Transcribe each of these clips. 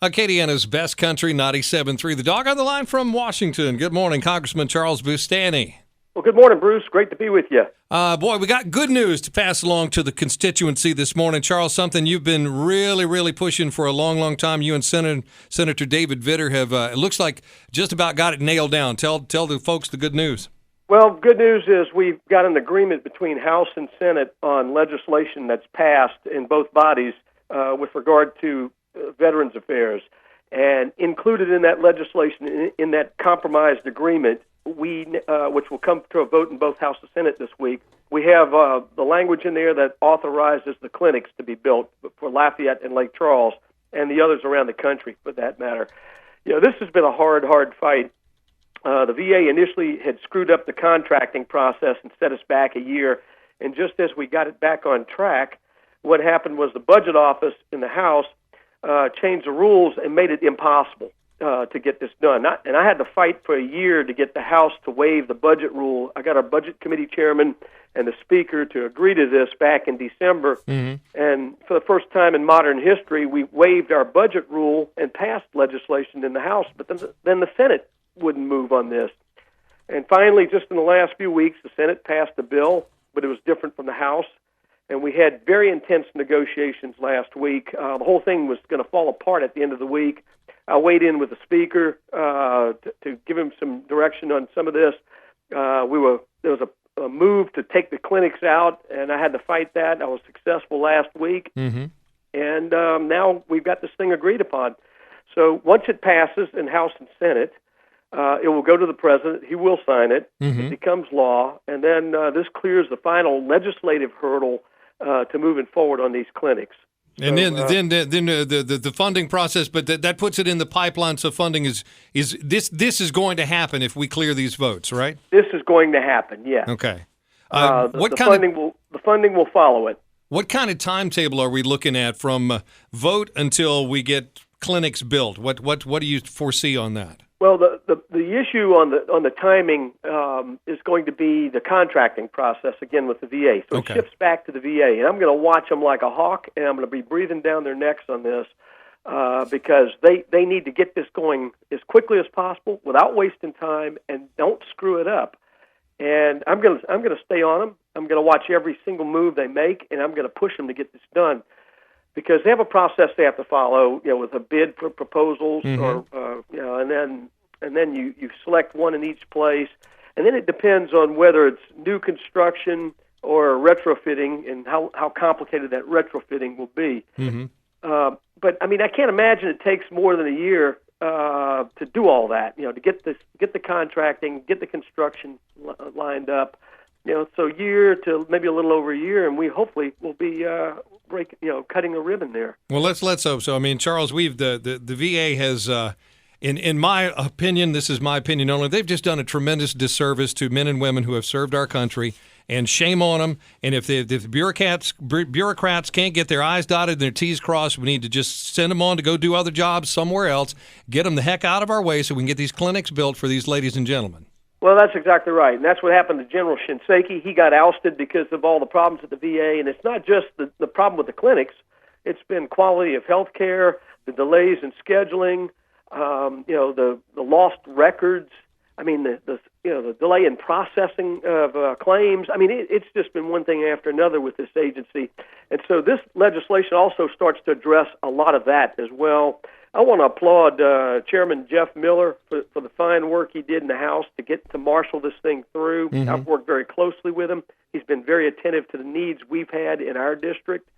Acadiana's Best Country 97.3. The Dog on the line from Washington. Good morning, Congressman Charles Boustany. Well, good morning, Bruce. Great to be with you. Boy, we got good news to pass along to the constituency this morning. Charles, something you've been really pushing for a long time. You and Senator David Vitter have, it looks like, just about got it nailed down. Tell the folks the good news. Well, good news is we've got an agreement between House and Senate on legislation that's passed in both bodies with regard to Veterans Affairs. And included in that legislation, in that compromised agreement, which will come to a vote in both House and Senate this week, we have the language in there that authorizes the clinics to be built for Lafayette and Lake Charles and the others around the country, for that matter. You know, this has been a hard fight. The VA initially had screwed up the contracting process and set us back a year. And just as we got it back on track, what happened was the budget office in the House changed the rules and made it impossible to get this done. And I had to fight for a year to get the House to waive the budget rule. I got our budget committee chairman and the speaker to agree to this back in December. Mm-hmm. And for the first time in modern history, we waived our budget rule and passed legislation in the House. But then the Senate wouldn't move on this. And finally, just in the last few weeks, the Senate passed the bill, but it was different from the House. And we had very intense negotiations last week. The whole thing was going to fall apart at the end of the week. I weighed in with the speaker to give him some direction on some of this. There was a move to take the clinics out, and I had to fight that. I was successful last week. Mm-hmm. And now we've got this thing agreed upon. So once it passes in House and Senate, it will go to the president. He will sign it. Mm-hmm. It becomes law. And then this clears the final legislative hurdle to moving forward on these clinics. And then the funding process, but that puts it in the pipeline. So funding is this is going to happen if we clear these votes, right? This is going to happen. Yeah. Okay. The funding will follow it. What kind of timetable are we looking at from vote until we get clinics built? What do you foresee on that? Well, the issue on the timing is going to be the contracting process again with the VA. So It shifts back to the VA, and I'm going to watch them like a hawk, and I'm going to be breathing down their necks on this because they need to get this going as quickly as possible without wasting time, and don't screw it up. And I'm going to stay on them. I'm going to watch every single move they make, and I'm going to push them to get this done. Because they have a process they have to follow, with a bid for proposals, mm-hmm. and then you select one in each place, and then it depends on whether it's new construction or retrofitting and how complicated that retrofitting will be. Mm-hmm. But I mean, I can't imagine it takes more than a year to do all that. To get the contracting, get the construction lined up. So a year to maybe a little over a year, and we hopefully will be cutting a ribbon there. Well, let's hope so. I mean, Charles, the VA has, in my opinion, this is my opinion only, they've just done a tremendous disservice to men and women who have served our country, and shame on them. And if the bureaucrats can't get their I's dotted and their T's crossed, we need to just send them on to go do other jobs somewhere else, get them the heck out of our way so we can get these clinics built for these ladies and gentlemen. Well, that's exactly right, and that's what happened to General Shinseki. He got ousted because of all the problems at the VA, and it's not just the problem with the clinics. It's been quality of health care, the delays in scheduling, the lost records. I mean, the delay in processing of claims. I mean, it's just been one thing after another with this agency, and so this legislation also starts to address a lot of that as well. I want to applaud Chairman Jeff Miller for the fine work he did in the House to marshal this thing through. Mm-hmm. I've worked very closely with him. He's been very attentive to the needs we've had in our district,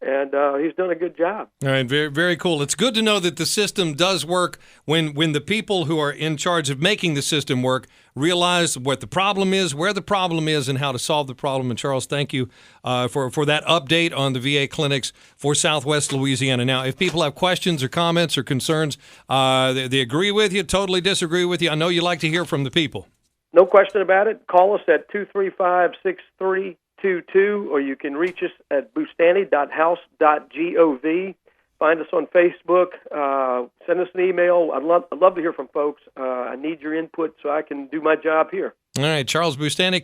and he's done a good job. All right, very, very cool. It's good to know that the system does work when the people who are in charge of making the system work realize what the problem is, where the problem is, and how to solve the problem. And Charles, thank you for that update on the VA clinics for Southwest Louisiana. Now, if people have questions or comments or concerns, they agree with you, totally disagree with you, I know you like to hear from the people. No question about it. Call us at 235-6322, or you can reach us at boustany.house.gov. Find us on Facebook. Send us an email. I'd love to hear from folks. I need your input so I can do my job here. All right, Charles Boustany,